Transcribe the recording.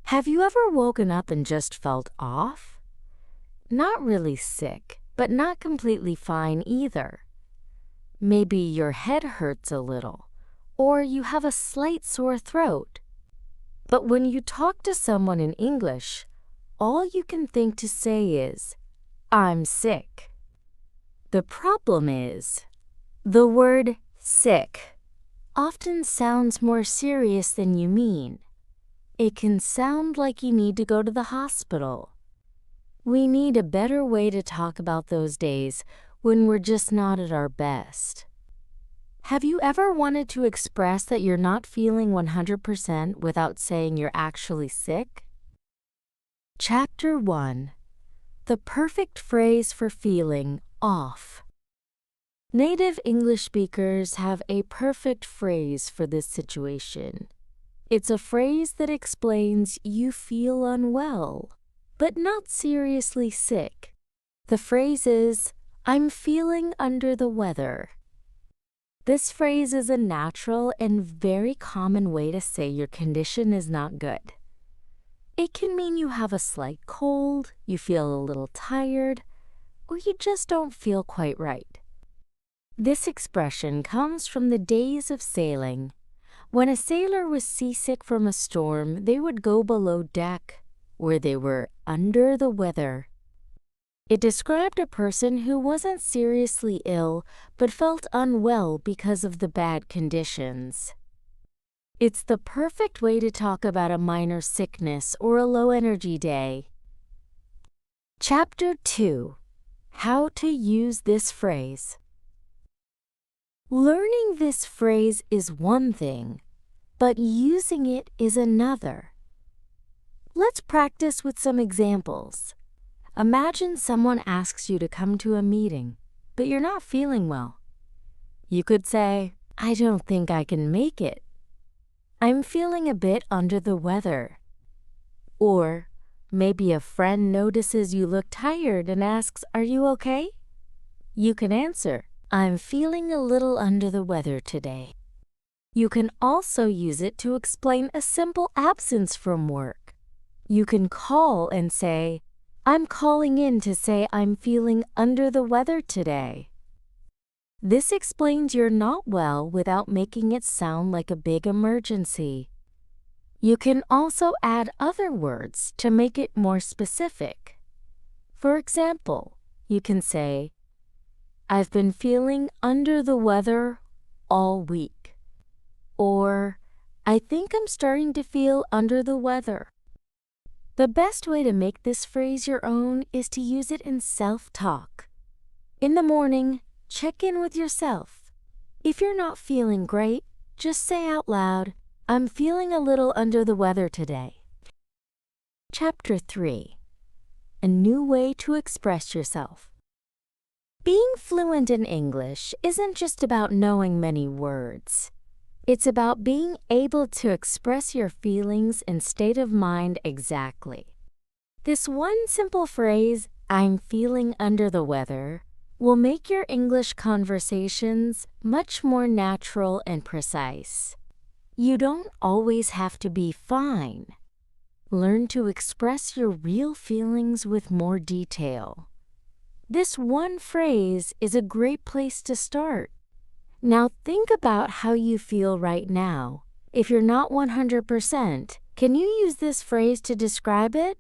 Have you ever woken up and just felt off? Not really sick, but not completely fine either. Maybe your head hurts a little, or you have a slight sore throat. But when you talk to someone in English, all you can think to say is, "I'm sick." The problem is, the word sick often sounds more serious than you mean. It can sound like you need to go to the hospital. We need a better way to talk about those days when we're just not at our best. Have you ever wanted to express that you're not feeling 100% without saying you're actually sick? Chapter 1. The perfect phrase for feeling off. Native English speakers have a perfect phrase for this situation. It's a phrase that explains you feel unwell, but not seriously sick. The phrase is, "I'm feeling under the weather." This phrase is a natural and very common way to say your condition is not good. It can mean you have a slight cold, you feel a little tired, or you just don't feel quite right. This expression comes from the days of sailing. When a sailor was seasick from a storm, they would go below deck, where they were under the weather. It described a person who wasn't seriously ill, but felt unwell because of the bad conditions. It's the perfect way to talk about a minor sickness or a low-energy day. Chapter 2. How to use this phrase. Learning this phrase is one thing, but using it is another. Let's practice with some examples. Imagine someone asks you to come to a meeting, but you're not feeling well. You could say, "I don't think I can make it. I'm feeling a bit under the weather." Or maybe a friend notices you look tired and asks, "Are you okay?" You can answer, "I'm feeling a little under the weather today." You can also use it to explain a simple absence from work. You can call and say, "I'm calling in to say I'm feeling under the weather today." This explains you're not well without making it sound like a big emergency. You can also add other words to make it more specific. For example, you can say, "I've been feeling under the weather all week." Or, "I think I'm starting to feel under the weather." The best way to make this phrase your own is to use it in self-talk. In the morning, check in with yourself. If you're not feeling great, just say out loud, "I'm feeling a little under the weather today." Chapter 3. A new way to express yourself. Being fluent in English isn't just about knowing many words. It's about being able to express your feelings and state of mind exactly. This one simple phrase, "I'm feeling under the weather," will make your English conversations much more natural and precise. You don't always have to be fine. Learn to express your real feelings with more detail. This one phrase is a great place to start. Now think about how you feel right now. If you're not 100%, can you use this phrase to describe it?